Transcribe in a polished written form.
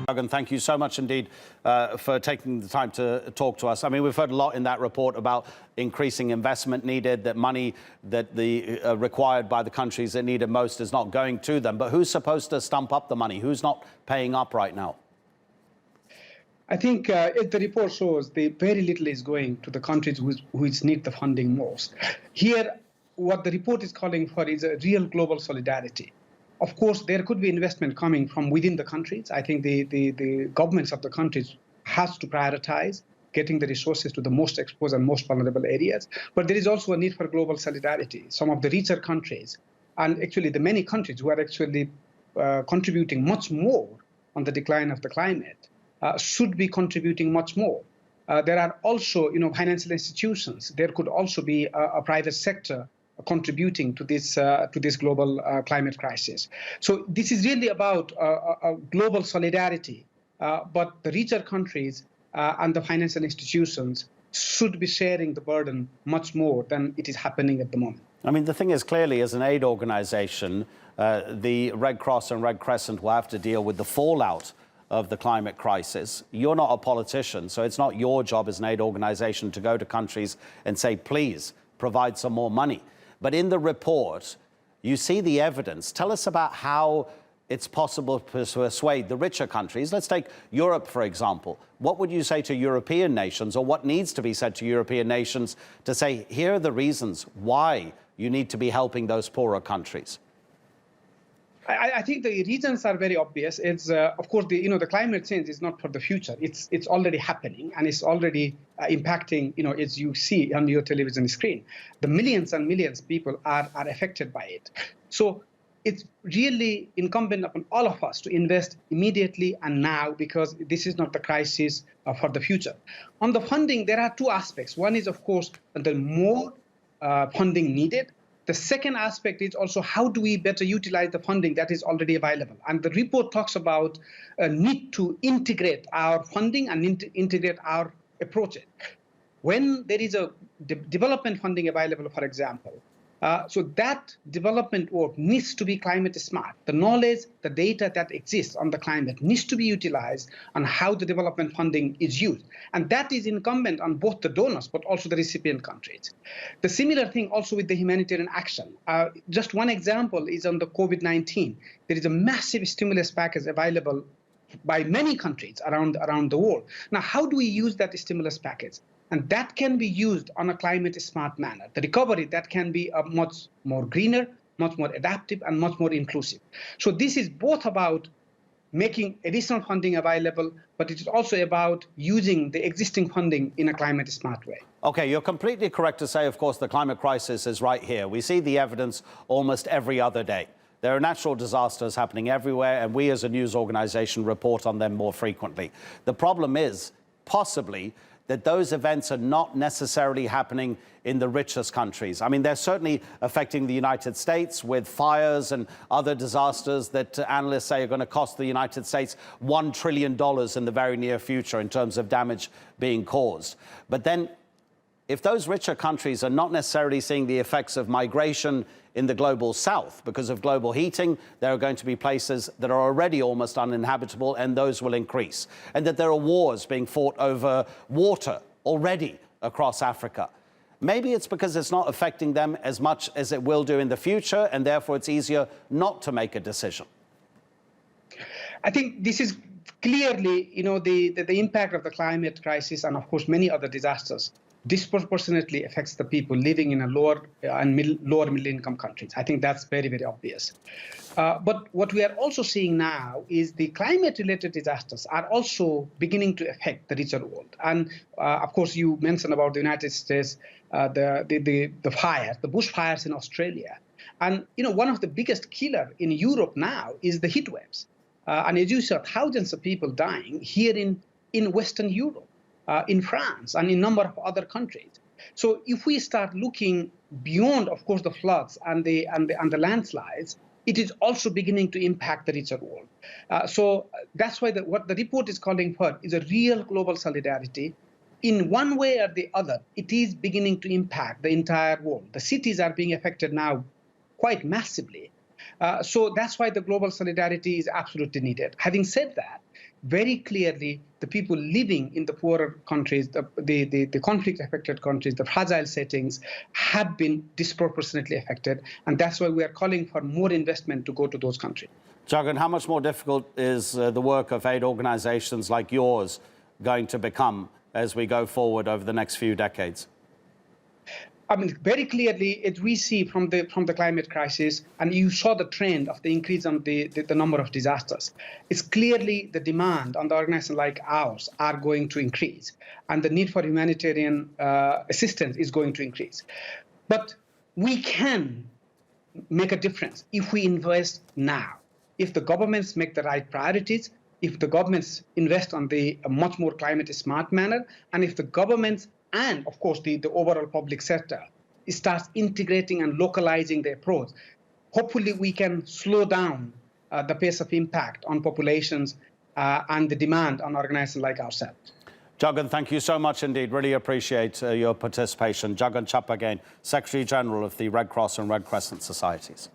Jagan, thank you so much indeed for taking the time to talk to us. I mean, we've heard a lot in that report about increasing investment needed, that money that required by the countries that need it most is not going to them. But who's supposed to stump up the money? Who's not paying up right now? I think the report shows very little is going to the countries which need the funding most. Here, what the report is calling for is a real global solidarity. Of course, there could be investment coming from within the countries. I think the governments of the countries has to prioritize getting the resources to the most exposed and most vulnerable areas. But there is also a need for global solidarity. Some of the richer countries, and actually the many countries who are actually contributing much more on the decline of the climate, should be contributing much more. There are also, financial institutions. There could also be a private sector contributing to this global climate crisis. So this is really about a global solidarity. But the richer countries and the financial institutions should be sharing the burden much more than it is happening at the moment. I mean, the thing is, clearly, as an aid organization, the Red Cross and Red Crescent will have to deal with the fallout of the climate crisis. You're not a politician, so it's not your job as an aid organization to go to countries and say, please, provide some more money. But in the report, you see the evidence. Tell us about how it's possible to persuade the richer countries. Let's take Europe, for example. What would you say to European nations, or what needs to be said to European nations to say, here are the reasons why you need to be helping those poorer countries? I think the reasons are very obvious. It's of course the climate change is not for the future. It's already happening, and it's already impacting. As you see on your television screen, the millions and millions of people are affected by it. So it's really incumbent upon all of us to invest immediately and now, because this is not the crisis for the future. On the funding, there are two aspects. One is, of course, the more funding needed. The second aspect is also how do we better utilize the funding that is already available. And the report talks about a need to integrate our funding and integrate our approaches. When there is a development funding available, for example, so that development work needs to be climate smart. The knowledge, the data that exists on the climate needs to be utilized on how the development funding is used. And that is incumbent on both the donors, but also the recipient countries. The similar thing also with the humanitarian action. Just one example is on the COVID-19. There is a massive stimulus package available by many countries around the world. Now, how do we use that stimulus package? And that can be used on a climate smart manner. The recovery, that can be a much more greener, much more adaptive, and much more inclusive. So this is both about making additional funding available, but it is also about using the existing funding in a climate smart way. Okay, you're completely correct to say, of course, the climate crisis is right here. We see the evidence almost every other day. There are natural disasters happening everywhere, and we as a news organization report on them more frequently. The problem is, possibly, that those events are not necessarily happening in the richest countries. I mean, they're certainly affecting the United States with fires and other disasters that analysts say are going to cost the United States $1 trillion in the very near future in terms of damage being caused. But then, if those richer countries are not necessarily seeing the effects of migration in the global south because of global heating, there are going to be places that are already almost uninhabitable, and those will increase. And that there are wars being fought over water already across Africa. Maybe it's because it's not affecting them as much as it will do in the future, and therefore it's easier not to make a decision. I think this is clearly, the impact of the climate crisis and, of course, many other disasters disproportionately affects the people living in a lower middle income countries. I think that's very, very obvious. But what we are also seeing now is the climate-related disasters are also beginning to affect the richer world. And of course, you mentioned about the United States, the fires, the bushfires in Australia. And one of the biggest killer in Europe now is the heat waves. And as you saw, thousands of people dying here in Western Europe. In France and in a number of other countries. So if we start looking beyond, of course, the floods and the landslides, it is also beginning to impact the richer world. So that's why what the report is calling for is a real global solidarity. In one way or the other, it is beginning to impact the entire world. The cities are being affected now quite massively. So that's why the global solidarity is absolutely needed. Having said that, very clearly, the people living in the poorer countries, the conflict-affected countries, the fragile settings, have been disproportionately affected. And that's why we are calling for more investment to go to those countries. Jagan, how much more difficult is the work of aid organizations like yours going to become as we go forward over the next few decades? I mean, very clearly, as we see from the climate crisis, and you saw the trend of the increase on the number of disasters, it's clearly the demand on the organizations like ours are going to increase, and the need for humanitarian assistance is going to increase. But we can make a difference if we invest now. If the governments make the right priorities, if the governments invest on a much more climate smart manner, and if the governments and, of course, the overall public sector starts integrating and localizing the approach, hopefully we can slow down the pace of impact on populations and the demand on organizations like ourselves. Jagan, thank you so much indeed. Really appreciate your participation. Jagan Chapagain, Secretary General of the Red Cross and Red Crescent Societies.